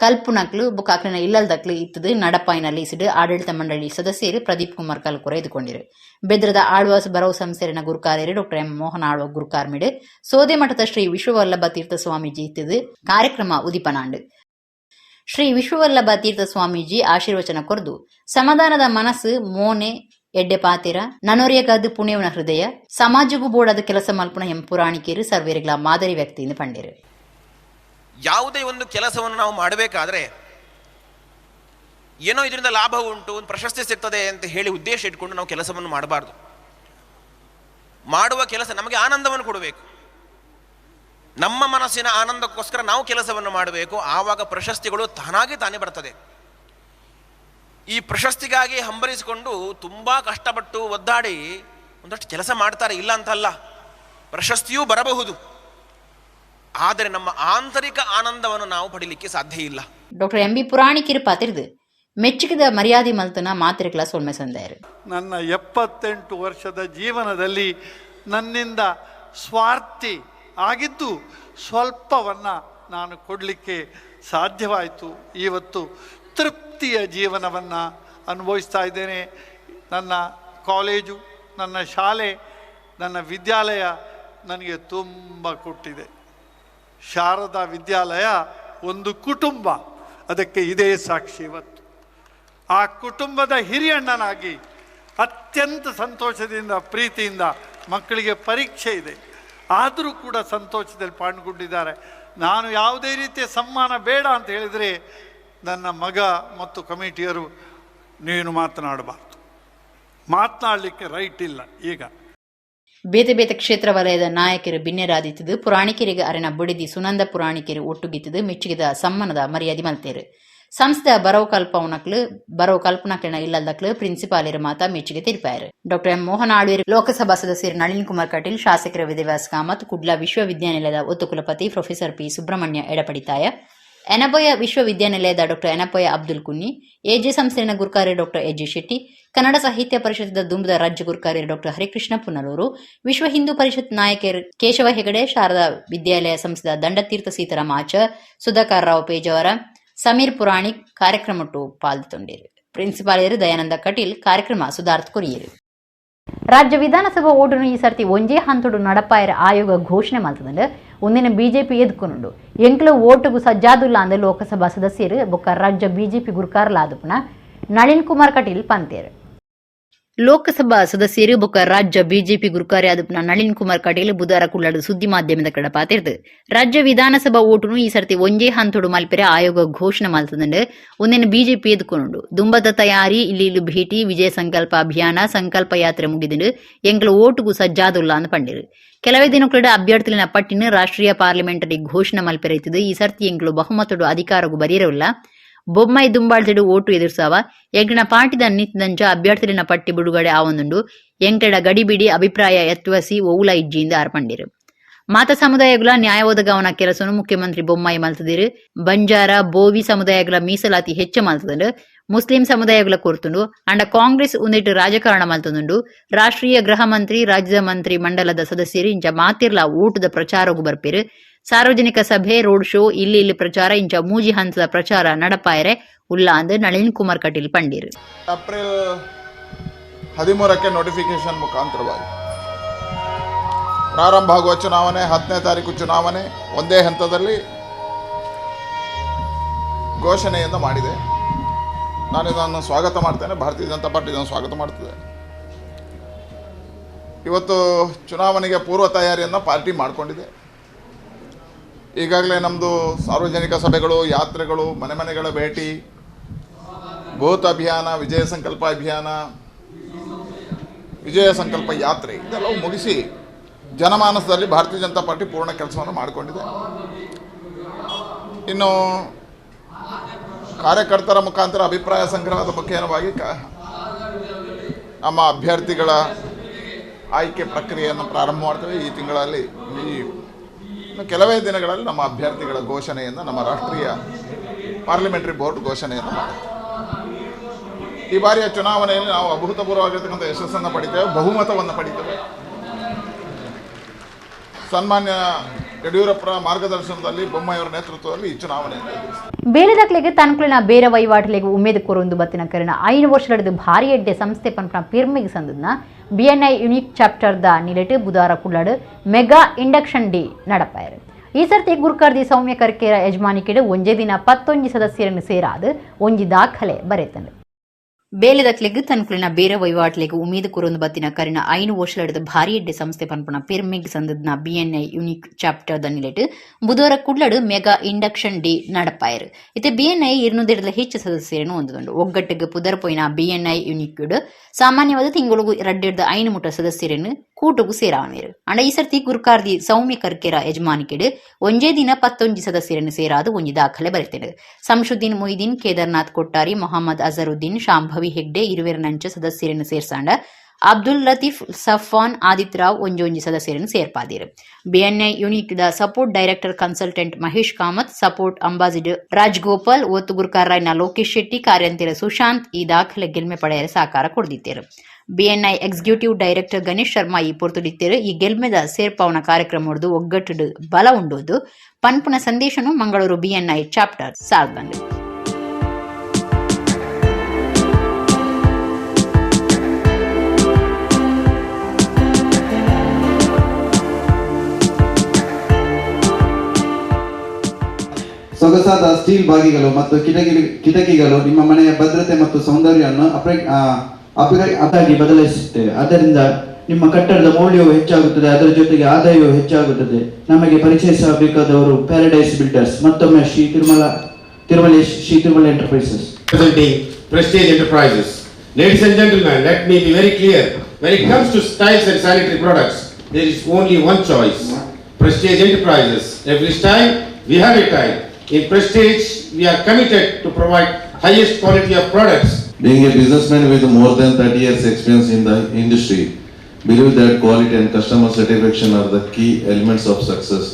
ಕಲ್ಪುನಕ್ಲು ಬುಕ್ ಆಕ್ಲಿನ ಇಲ್ಲಲ್ದಕ್ಲು ಇತ್ತದು ನಡಪಾಯಿನ ಲೀಸಿಡು ಆಡಳಿತ ಮಂಡಳಿ ಸದಸ್ಯರು ಪ್ರದೀಪ್ ಕುಮಾರ್ ಕಲ್ಕುರ ಎದುಕೊಂಡಿರು ಬೆದ್ರದ ಆಳ್ವಾಸ್ ಬರವು ಸಂಸ್ಥೆಯ ಗುರುಕಾರ್ಯರು ಡಾಕ್ಟರ್ ಎಂ ಮೋಹನ್ ಆಳ್ವ ಗುರುಕಾರ್ಮಿಡು ಸೋದೆ ಮಠದ ಶ್ರೀ ವಿಶ್ವವಲ್ಲಭ ತೀರ್ಥ ಸ್ವಾಮೀಜಿ ಇತ್ತದು ಕಾರ್ಯಕ್ರಮ ಉದಿಪನಾಂಡು ಶ್ರೀ ವಿಶ್ವವಲ್ಲಭ ತೀರ್ಥ ಸ್ವಾಮೀಜಿ ಆಶೀರ್ವಚನ ಕೊರ್ದು ಸಮಾಧಾನದ ಮನಸ್ಸು ಮೋನೆ ಎಡ್ಡೆ ಪಾತಿರ ನನೊರಿಯಗಾದ ಪುಣ್ಯವನ ಹೃದಯ ಸಮಾಜಗೂ ಬೋಡಾದ ಕೆಲಸ ಮಲ್ಪನ ಎಂ ಪುರಾಣಿಕೆಯರು ಸರ್ವೇರಿಗಳ ಮಾದರಿ ವ್ಯಕ್ತಿಯಿಂದ ಪಂಡಿರು ಯಾವುದೇ ಒಂದು ಕೆಲಸವನ್ನು ನಾವು ಮಾಡಬೇಕಾದ್ರೆ ಏನೋ ಇದರಿಂದ ಲಾಭ ಉಂಟು, ಒಂದು ಪ್ರಶಸ್ತಿ ಸಿಗ್ತದೆ ಅಂತ ಹೇಳಿ ಉದ್ದೇಶ ಇಟ್ಕೊಂಡು ನಾವು ಕೆಲಸವನ್ನು ಮಾಡಬಾರ್ದು. ಮಾಡುವ ಕೆಲಸ ನಮಗೆ ಆನಂದವನ್ನು ಕೊಡಬೇಕು. ನಮ್ಮ ಮನಸ್ಸಿನ ಆನಂದಕ್ಕೋಸ್ಕರ ನಾವು ಕೆಲಸವನ್ನು ಮಾಡಬೇಕು. ಆವಾಗ ಪ್ರಶಸ್ತಿಗಳು ತಾನೇ ಬರ್ತದೆ. ಈ ಪ್ರಶಸ್ತಿಗಾಗಿ ಹಂಬಲಿಸಿಕೊಂಡು ತುಂಬ ಕಷ್ಟಪಟ್ಟು ಒದ್ದಾಡಿ ಒಂದಷ್ಟು ಕೆಲಸ ಮಾಡ್ತಾರೆ, ಇಲ್ಲ ಅಂತಲ್ಲ, ಪ್ರಶಸ್ತಿಯೂ ಬರಬಹುದು. ಆದರೆ ನಮ್ಮ ಆಂತರಿಕ ಆನಂದವನ್ನು ನಾವು ಪಡಿಲಿಕ್ಕೆ ಸಾಧ್ಯ ಇಲ್ಲ. ಡಾಕ್ಟರ್ ಎಂ ಬಿ ಪುರಾಣಿಕರು ಪಾತಿರ್ದು ಮೆಚ್ಚುಗೆದ ಮರ್ಯಾದೆ ಮಲ್ತನ ಮಾತ್ರೆಗಳ ಸೊಲ್ಮೆ ಸಂದಾಯರು. ನನ್ನ 78 ವರ್ಷದ ಜೀವನದಲ್ಲಿ ನನ್ನಿಂದ ಸ್ವಾರ್ಥಿ ಆಗಿದ್ದು ಸ್ವಲ್ಪವನ್ನು ನಾನು ಕೊಡಲಿಕ್ಕೆ ಸಾಧ್ಯವಾಯಿತು. ಇವತ್ತು ತೃಪ್ತಿಯ ಜೀವನವನ್ನು ಅನುಭವಿಸ್ತಾ ಇದ್ದೇನೆ. ನನ್ನ ಕಾಲೇಜು, ನನ್ನ ಶಾಲೆ, ನನ್ನ ವಿದ್ಯಾಲಯ ನನಗೆ ತುಂಬ ಕೊಟ್ಟಿದೆ. ಶಾರದಾ ವಿದ್ಯಾಲಯ ಒಂದು ಕುಟುಂಬ, ಅದಕ್ಕೆ ಇದೇ ಸಾಕ್ಷಿ. ಇವತ್ತು ಆ ಕುಟುಂಬದ ಹಿರಿಯಣ್ಣನಾಗಿ ಅತ್ಯಂತ ಸಂತೋಷದಿಂದ, ಪ್ರೀತಿಯಿಂದ, ಮಕ್ಕಳಿಗೆ ಪರೀಕ್ಷೆ ಇದೆ ಆದರೂ ಕೂಡ ಸಂತೋಷದಲ್ಲಿ ಪಾಲ್ಗೊಂಡಿದ್ದಾರೆ. ನಾನು ಯಾವುದೇ ರೀತಿಯ ಸಮ್ಮಾನ ಬೇಡ ಅಂತ ಹೇಳಿದರೆ ನನ್ನ ಮಗ ಮತ್ತು ಕಮಿಟಿಯರು ನೀನು ಮಾತನಾಡಬಾರ್ದು, ಮಾತನಾಡಲಿಕ್ಕೆ ರೈಟ್ ಇಲ್ಲ. ಈಗ ಬೇತೆ ಬೇತೆ ಕ್ಷೇತ್ರ ವಲಯದ ನಾಯಕರು ಬಿನ್ನೆರಾದಿತ್ತದು ಪುರಾಣಿಕರಿಗೆ ಅರೆನ ಬುಡಿದಿ ಸುನಂದ ಪುರಾಣಿಕರು ಒಟ್ಟುಗಿತ್ತದು ಮೆಚ್ಚುಗಿದ ಸಮ್ಮನದ ಮರ್ಯಾದೆ ಮಲ್ತೇರು. ಸಂಸ್ಥೆ ಬರವು ಕಲ್ಪನಕ್ಲೆನ ಇಲ್ಲದಕ್ಲು ಪ್ರಿನ್ಸಿಪಾಲರ ಮಾತ ಮೆಚ್ಚುಗೆ ತಿರುಪಾಯರು. ಡಾಕ್ಟರ್ ಎಂ ಮೋಹನ್ ಆಳ್ವೇರ್ ಲೋಕಸಭಾ ಸದಸ್ಯರು ನಳಿನ್ ಕುಮಾರ್ ಕಟೀಲ್, ಶಾಸಕರ ವಿದ್ಯಾಭ್ಯಾಸ ಕಾಮತ್, ಕುಡ್ಲಾ ವಿಶ್ವವಿದ್ಯಾನಿಲಯದ ಒತ್ತು ಕುಲಪತಿ ಪ್ರೊಫೆಸರ್ ಪಿ ಸುಬ್ರಹ್ಮಣ್ಯ ಎಡಪಡಿತಾಯ, ಎನಪೊಯ ವಿಶ್ವವಿದ್ಯಾನಿಲಯದ ಡಾಕ್ಟರ್ ಎನಪೊಯ ಅಬ್ದುಲ್ ಕುನ್ನಿ, ಎಜೆ ಸಂಸ್ಥೆಯ ಗುರುಕಾರ್ಯ ಡಾಕ್ಟರ್ ಎಜೆ ಶೆಟ್ಟಿ, ಕನ್ನಡ ಸಾಹಿತ್ಯ ಪರಿಷತ್ದ ದುಂಬದ ರಾಜ್ಯ ಗುರುಕಾರ್ಯ ಡಾಕ್ಟರ್ ಹರಿಕೃಷ್ಣ ಪುನಲೂರು, ವಿಶ್ವ ಹಿಂದೂ ಪರಿಷತ್ ನಾಯಕರು ಕೇಶವ ಹೆಗಡೆ, ಶಾರದಾ ವಿದ್ಯಾಲಯ ಸಂಸ್ಥೆದ ದಂಡತೀರ್ಥ ಸೀತಾರಾಮ ಆಚಾರ್, ಸುಧಾಕರ್ ರಾವ್ ಪೇಜಾವರ, ಸಮೀರ್ ಪುರಾಣಿಕ್ ಕಾರ್ಯಕ್ರಮಟ್ಟು ಪಾಲ್ಗೊಂಡಿರು. ಪ್ರಿನ್ಸಿಪಾಲರು ದಯಾನಂದ ಕಟೀಲ್ ಕಾರ್ಯಕ್ರಮ ಸುಧಾರ್ಥ ಕೊರಿಯರು. ರಾಜ್ಯ ವಿಧಾನಸಭಾ ಓಟನ್ನು ಈ ಸರ್ತಿ ಒಂಜೇ ಹಂತಡು ನಡಪಾಯರ ಆಯೋಗ ಘೋಷಣೆ ಮಾಡ್ತದಂದ್ರೆ ಒಂದಿನ ಬಿಜೆಪಿ ಎದ್ಕೊಂಡು ಎಂಕ್ಲು ಓಟುಗೂ ಸಜ್ಜಾದುಲ್ಲ ಅಂದ ಲೋಕಸಭಾ ಸದಸ್ಯರು ಬೊಕ್ಕ ರಾಜ್ಯ ಬಿಜೆಪಿ ಗುರುಕಾರಲಾದಪುನ ನಳಿನ್ ಕುಮಾರ್ ಕಟೀಲ್ ಪಂತೇರು. ಲೋಕಸಭಾ ಸದಸ್ಯರು ಬೊಕ್ಕ ರಾಜ್ಯ ಬಿಜೆಪಿ ಗುರುಕಾರ್ಯ ಆದಪುನ ನಳಿನ್ ಕುಮಾರ್ ಕಟೀಲ್ ಬುಧವಾರ ಕುಳ್ಳಾಡು ಸುದ್ದಿ ಮಾಧ್ಯಮದ ಕಡೆ ಪಾತಿರ್ದು ರಾಜ್ಯ ವಿಧಾನಸಭಾ ಓಟುನು ಈ ಸರ್ತಿ ಒಂಜೇ ಹಂತಡು ಮಲ್ಪೆರೆ ಆಯೋಗ ಘೋಷಣೆ ಮಾಡ್ತದಂದ್ರೆ ಒಂದಿನ ಬಿಜೆಪಿ ಎದ್ಕೊಂಡು ದುಂಬದ ತಯಾರಿ ಇಲ್ಲಿ ಭೇಟಿ ವಿಜಯ ಸಂಕಲ್ಪ ಅಭಿಯಾನ ಸಂಕಲ್ಪ ಯಾತ್ರೆ ಮುಗಿದು ಎಂಕ್ಲ ಓಟುಗೂ ಸಜ್ಜಾದುಲ್ಲ ಅಂತ ಪಂಡಿರು. ಕೆಲವೇ ದಿನಗಳ ಅಭ್ಯರ್ಥಿಗಳ ಪಟ್ಟಿನ ರಾಷ್ಟ್ರೀಯ ಪಾರ್ಲಿಮೆಂಟರಿ ಘೋಷಣೆ ಮಲ್ಪೆರೈತದು. ಈ ಸರ್ತಿ ಎಂಕ್ಲು ಬಹುಮತಡು ಅಧಿಕಾರಗೂ ಬರೀರವಿಲ್ಲ. ಬೊಮ್ಮಾಯಿ ದುಂಬಾಳ್ತಿಡು ಓಟು ಎದುರ್ಸಾವ ಎಂಕಣ ಪಾರ್ಟಿದ ನಿಂತಂಚ ಅಭ್ಯರ್ಥಿಗಳ ಪಟ್ಟಿ ಬಿಡುಗಡೆ ಆವೊಂದುಂಡು ಎಂಕಡ ಗಡಿಬಿಡಿ ಅಭಿಪ್ರಾಯ ಎತ್ತುವಸಿ ಓವುಲ ಇಜ್ಜಿಯಿಂದ ಆರ್ಪಂಡಿರು. ಮಾತ ಸಮುದಾಯಗಳ ನ್ಯಾಯ ಒದಗಾವನ ಕೆಲಸವನ್ನು ಮುಖ್ಯಮಂತ್ರಿ ಬೊಮ್ಮಾಯಿ ಮಲ್ತದಿರು. ಬಂಜಾರ ಬೋವಿ ಸಮುದಾಯಗಳ ಮೀಸಲಾತಿ ಹೆಚ್ಚು ಮಲ್ತದಂಡು ಮುಸ್ಲಿಂ ಸಮುದಾಯಗಳ ಕೊರ್ತುಂಡು ಅಂಡ ಕಾಂಗ್ರೆಸ್ ಒಂದಿಟ್ಟು ರಾಜಕಾರಣ ಮಲ್ತದುಂಡು. ರಾಷ್ಟ್ರೀಯ ಗೃಹ ಮಂತ್ರಿ ರಾಜ್ಯದ ಮಂತ್ರಿ ಮಂಡಲದ ಸದಸ್ಯರು ಇಂಚ ಮಾತಿರ್ಲ ಓಟದ ಪ್ರಚಾರಗೂ ಬರ್ಪೇರು. ಸಾರ್ವಜನಿಕ ಸಭೆ, ರೋಡ್ ಶೋ, ಇಲ್ಲಿ ಪ್ರಚಾರ ಇಂಚ ಮೂಜಿ ಹಂತದ ಪ್ರಚಾರ ನಡಪಾಯರೆ ಉಲ್ಲ ಅಂದು ನಳಿನ್ ಕುಮಾರ್ ಕಟೀಲ್ ಪಂಡೀರು. ಏಪ್ರಿಲ್ 13ಕ್ಕೆ ನೋಟಿಫಿಕೇಶನ್ ಮುಖಾಂತರವಾಗಿ ಪ್ರಾರಂಭ ಆಗುವ ಚುನಾವಣೆ 10ನೇ ತಾರೀಕು ಚುನಾವಣೆ ಒಂದೇ ಹಂತದಲ್ಲಿ ಘೋಷಣೆಯನ್ನು ಮಾಡಿದೆ. ನಾನು ಇದನ್ನು ಸ್ವಾಗತ ಮಾಡ್ತೇನೆ. ಭಾರತೀಯ ಜನತಾ ಪಾರ್ಟಿ ಇದನ್ನು ಸ್ವಾಗತ ಮಾಡ್ತದೆ. ಇವತ್ತು ಚುನಾವಣೆಗೆ ಪೂರ್ವ ತಯಾರಿಯನ್ನು ಪಾರ್ಟಿ ಮಾಡಿಕೊಂಡಿದೆ. ಈಗಾಗಲೇ ನಮ್ಮದು ಸಾರ್ವಜನಿಕ ಸಭೆಗಳು, ಯಾತ್ರೆಗಳು, ಮನೆ ಮನೆಗಳ ಭೇಟಿ, ಬೂತ್ ಅಭಿಯಾನ, ವಿಜಯ ಸಂಕಲ್ಪ ಅಭಿಯಾನ, ವಿಜಯ ಸಂಕಲ್ಪ ಯಾತ್ರೆ ಇದೆಲ್ಲವೂ ಮುಗಿಸಿ ಜನಮಾನಸದಲ್ಲಿ ಭಾರತೀಯ ಜನತಾ ಪಾರ್ಟಿ ಪೂರ್ಣ ಕೆಲಸವನ್ನು ಮಾಡಿಕೊಂಡಿದೆ. ಇನ್ನು ಕಾರ್ಯಕರ್ತರ ಮುಖಾಂತರ ಅಭಿಪ್ರಾಯ ಸಂಗ್ರಹದ ಮುಖೇನವಾಗಿ ನಮ್ಮ ಅಭ್ಯರ್ಥಿಗಳ ಆಯ್ಕೆ ಪ್ರಕ್ರಿಯೆಯನ್ನು ಪ್ರಾರಂಭ ಮಾಡ್ತೇವೆ. ಈ ತಿಂಗಳಲ್ಲಿ ಕೆಲವೇ ದಿನಗಳಲ್ಲಿ ನಮ್ಮ ಅಭ್ಯರ್ಥಿಗಳ ಘೋಷಣೆಯನ್ನು ನಮ್ಮ ರಾಷ್ಟ್ರೀಯ ಪಾರ್ಲಿಮೆಂಟರಿ ಬೋರ್ಡ್ ಘೋಷಣೆಯನ್ನು ಮಾಡುತ್ತೆ. ಈ ಬಾರಿಯ ಚುನಾವಣೆಯಲ್ಲಿ ನಾವು ಅಭೂತಪೂರ್ವವಾಗಿರ್ತಕ್ಕಂಥ ಯಶಸ್ಸನ್ನು ಪಡಿತೇವೆ, ಬಹುಮತವನ್ನು ಪಡಿತೇವೆ. ಸನ್ಮಾನ್ಯ ಯಡಿಯೂರಪ್ಪರ ಮಾರ್ಗದರ್ಶನದಲ್ಲಿ, ಬೊಮ್ಮಾಯಿಯವರ ನೇತೃತ್ವದಲ್ಲಿ ಈ ಚುನಾವಣೆಯನ್ನು ಬೇಲೆದಾಕ್ಲೆಗೆ ತನ್ಕುಲಿನ ಬೇರೆ ವಹಿವಾಟಲೆಗೆ ಉಮೇದು ಕೊರೊಂದು ಬತ್ತಿನ ಕರಿನ 5 ವರ್ಷದ ಭಾರಿ ಎಡ್ಡೆ ಸಂಸ್ಥೆ ಪನ್ಪನ ಪಿರ್ಮಿಗೆ ಸಂದನ BNI ಯುನಿಕ್ ಚಾಪ್ಟರ್ ದ ನಿಲೆಟ್ ಬುಧವಾರ ಕುಳ್ಳಾಡು ಮೆಗಾ ಇಂಡಕ್ಷನ್ ಡೇ ನಡಪಾಯರು. ಈ ಸರ್ತಿ ಗುರುಕಾರ್ದಿ ಸೌಮ್ಯ ಕರ್ಕೇರ ಯಜಮಾನಿಕೆಡು ಒಂಜೇ ದಿನ 11 ಸದಸ್ಯರನ್ನು ಸೇರಾದು ಒಂಜಿ ದಾಖಲೆ ಬರೆತಂದು. ಬೇಲೆದಕ್ಲೆಗ್ ತನ್ಕುಲಿನ ಬೇರೆ ವಹಿವಾಟ್ಲೆಗೆ ಉಮೇದು ಕೊರೊಂದು ಬತ್ತಿನ ಕರಿನ 5 ವರ್ಷದ ಭಾರಿ ಎಡ್ಡೆ ಸಂಸ್ಥೆ ಪನ್ಪನ ಪಿರ್ಮಿಗ್ ಸಂದನ BNI ಯುನಿಕ್ ಚಾಪ್ಟರ್ ದ ನಿಲೆಟ್ ಬುಧವಾರ ಕುಳ್ಳಾಡು ಮೆಗಾ ಇಂಡಕ್ಷನ್ ಡೇ ನಡಪಾಯರು. ಇತ್ತೆ BNI 200 ಹೆಚ್ಚು ಸದಸ್ಯರನ್ನು ಹೊಂದುಂಡು. ಒಗ್ಗಟ್ಟಿಗೆ ಪುದರ್ಪೋಯಿನ BNI ಯುನಿಕ್ ಸಾಮಾನ್ಯವಾದ ತಿಂಗಳಿಗೂ 2.5 ಮುಟ ಸದಸ್ಯರನ್ನು ಕೂಟಗೂ ಸೇರಾವಣರು. ಅಂಡ ಈ ಸರ್ತಿ ಗುರುಕಾರ್ದಿ ಸೌಮ್ಯ ಕರ್ಕೆರ ಯಜಮಾನಿಕೆಡು ಒಂಜೇ ದಿನ 11 ಸದಸ್ಯರನ್ನು ಸೇರಾದು ಒಂಜಿ ದಾಖಲೆ ಬರೆತೇನೆ. ಸಂಶುದ್ದೀನ್ ಮೊಯ್ದೀನ್, ಕೇದಾರ್ನಾಥ್ ಕೊಟ್ಟಾರಿ, ಮೊಹಮ್ಮದ್ ಅಜರುದ್ದೀನ್, ಶಾಂಭವಿ ಹೆಗ್ಡೆ 20 ಸದಸ್ಯರನ್ನು ಸೇರ್ಸಾಂಡ ಅಬ್ದುಲ್ ಲತೀಫ್ ಸಫಾನ್ ಆದಿತ್ಯ ರಾವ್ ಒಂಜೊಂಜಿ ಸದಸ್ಯರನ್ನು ಸೇರ್ಪಾದಿರು. BNI unique the support director consultant Mahesh Kamath, support ambassador Rajgopal, ಒತ್ತು ಗುರುಕಾರರಾಯ್ನ ಲೋಕೇಶ್ ಶೆಟ್ಟಿ, ಕಾರ್ಯಂತರ ಸುಶಾಂತ್ ಈ ದಾಖಲೆ ಗೆಲ್ಮೆ ಪಡೆಯಲು ಸಹಕಾರ ಕೊಡ್ದಿದ್ದೇರು. BNI executive director Ganesh Sharma ಈ ಪೊರ್ತುಡಿತ್ತೇರು ಈ ಗೆಲ್ಮೆದ ಸೇರ್ಪಾವನ ಕಾರ್ಯಕ್ರಮದ್ದು ಒಗ್ಗಟ್ಟು ಬಲ ಉಂಡೋದು ಪನ್ಪುನ ಸಂದೇಶನು ಮಂಗಳೂರು BNI ಚಾಪ್ಟರ್ ಸಾಲ್ಬಂದು. ಸೊಗಸಾದ ಸ್ಟೀಲ್ ಬಾಗಿಗಳು ಮತ್ತು ಕಿಟಕಿಗಳು ನಿಮ್ಮ ಮನೆಯ ಭದ್ರತೆ ಮತ್ತು ಸೌಂದರ್ಯವನ್ನು ಅಪರಾಗಿ ಬದಲಾಯಿಸುತ್ತವೆ. ಆದ್ದರಿಂದ ನಿಮ್ಮ ಕಟ್ಟಡದ ಮೌಲ್ಯವು ಹೆಚ್ಚಾಗುತ್ತದೆ, ಅದರ ಜೊತೆಗೆ ಆದಾಯವೂ ಹೆಚ್ಚಾಗುತ್ತದೆ. ನಮಗೆ ಪರಿಚಯಿಸಬೇಕಾದವರು ಪ್ಯಾರಡೈಸ್ ಬಿಲ್ಡರ್ಸ್. ಮತ್ತೊಮ್ಮೆ Shri Tirumala enterprises. Presenting Prestige Enterprises. Ladies and gentlemen, let me be very clear. When it comes to tiles and sanitary products, there is only one choice. Prestige Enterprises. Every style, we have a tile. In Prestige, we are committed to provide highest quality of products. Being a businessman with more than 30 years experience in the industry, believe that quality and customer satisfaction are the key elements of success.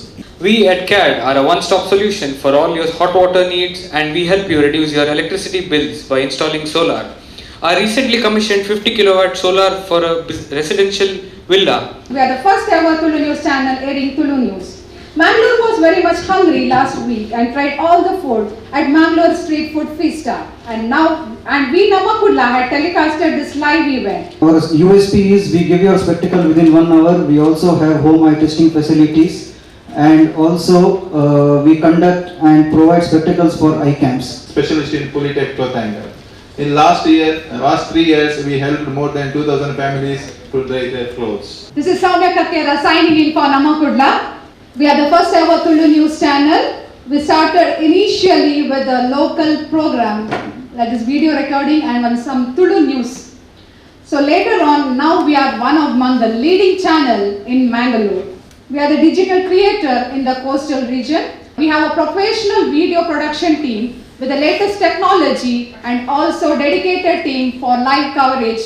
We at CAD are a one-stop solution for all your hot water needs, and we help you reduce your electricity bills by installing solar. Our recently commissioned 50 kilowatt solar for a residential villa. We are the first ever Tulu News channel airing Tulu News. Mangaluru was very much hungry last week and tried all the food at Mangaluru Street Food Fiesta. And we NAMMA KUDLA had telecasted this live event. Our USP is we give your spectacle within 1 hour. We also have home eye testing facilities, and also we conduct and provide spectacles for eye camps. Specialist in Polytech cloth hanger. In last 3 years, we helped more than 2,000 families to dry their clothes. This is Soumya Kakkera signing in for NAMMA KUDLA. We are the first ever Tulu News channel. We started initially with a local program, that is video recording and some Tulu News. So later on, now we are one among the leading channel in Mangaluru. We are the digital creator in the coastal region. We have a professional video production team with the latest technology and also dedicated team for live coverage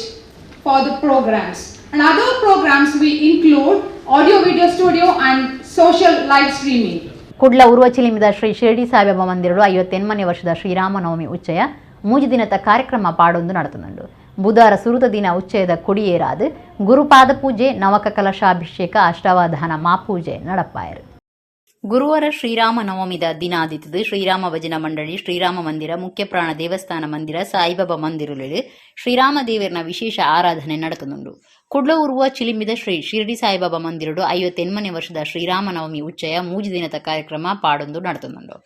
for the programs. And other programs we include audio video studio and social live streaming. Kudla ಉರ್ವಚಿಲಿಮಿದ ಶ್ರೀ ಶಿರಡಿ ಸಾಯಿಬಾಬಾ ಮಂದಿರಡು 58ನೇ ವರ್ಷದ ಶ್ರೀರಾಮನವಮಿ ಉಚ್ಚಯ ಮೂಜಿ ದಿನದ ಕಾರ್ಯಕ್ರಮ ಪಾಡೊಂದು ನಡೆತುಂಡು. ಬುಧವಾರ ಸುರುತ ದಿನ ಉಚ್ಚಯದ ಕೊಡಿಯೇರಾದ ಗುರುಪಾದ ಪೂಜೆ, ನವಕ ಕಲಶಾಭಿಷೇಕ, ಅಷ್ಟಾವಧಾನ ಮಾಪೂಜೆ ನಡಪಾಯರು. ಗುರುವಾರ ಶ್ರೀರಾಮ ನವಮಿದ ದಿನಾದಿತದು ಶ್ರೀರಾಮ ಭಜನ ಮಂಡಳಿ, ಶ್ರೀರಾಮ ಮಂದಿರ, ಮುಖ್ಯ ಪ್ರಾಣ ದೇವಸ್ಥಾನ ಮಂದಿರ, ಸಾಯಿಬಾಬಾ ಮಂದಿರಗಳು ಶ್ರೀರಾಮ ದೇವರನ ವಿಶೇಷ ಆರಾಧನೆ ನಡೆತುಂಡು. ಕುಡ್ಲ ಉರುವ ಚಿಲಿಮಿದ ಶ್ರೀ ಶಿರಡಿ ಸಾಯಿಬಾಬಾ ಮಂದಿರಡು 58ನೇ ವರ್ಷದ ಶ್ರೀರಾಮನವಮಿ ಉಚ್ಚಯ ಮೂಜಿ ದಿನದ ಕಾರ್ಯಕ್ರಮ ಪಾಡೊಂದು ನಡೆತುಂಡು.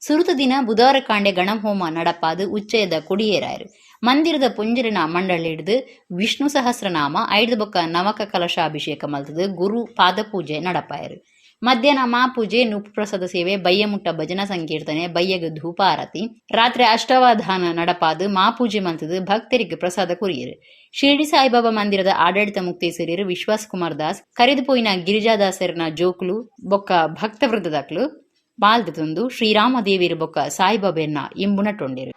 ಸುರುತ ದಿನ ಬುಧವಾರ ಕಾಂಡೆ ಗಣಹೋಮ ನಡಪಾದು ಉಚ್ಚಯದ ಕೊಡಿಯೇರಾಯರು. ಮಂದಿರದ ಪುಂಜರಿನ ಮಂಡಳಿ ಹಿಡಿದು ವಿಷ್ಣು ಸಹಸ್ರನಾಮ ಐದು ಬೊಕ್ಕ ನವಕ ಕಲಶಾಭಿಷೇಕ ಮಲ್ತದು ಗುರು ಪಾದ ಪೂಜೆ ನಡಪಾಯರು. ಮಧ್ಯಾಹ್ನ ಮಾಪೂಜೆ, ನುಪ್ಪು ಪ್ರಸಾದ ಸೇವೆ, ಬಯ್ಯಮುಟ್ಟ ಭಜನಾ ಸಂಕೀರ್ತನೆ, ಬಯ್ಯಗ ಧೂಪ ಆರತಿ, ರಾತ್ರಿ ಅಷ್ಟಾವಧಾನ ನಡಪಾದು ಮಾಪೂಜೆ ಮಲ್ತದು ಭಕ್ತರಿಗೆ ಪ್ರಸಾದ ಕುರಿಯರು. ಶಿರಡಿ ಸಾಯಿಬಾಬಾ ಮಂದಿರದ ಆಡಳಿತ ಮುಕ್ತೇಸರಿಯರು ವಿಶ್ವಾಸ್ ಕುಮಾರ್ ದಾಸ್, ಕರೆದು ಪೋಯಿನ ಗಿರಿಜಾದಾಸರನ ಜೋಕುಲು ಬೊಕ್ಕ ಭಕ್ತ ವೃಂದದಕ್ಲು ಪಾಲ್ದು ತಂದು ಶ್ರೀರಾಮ ದೇವಿಯರು ಬೊಕ್ಕ ಸಾಯಿಬಾಬೆಯನ್ನ ಇಂಬುನಟೊಂಡಿರು.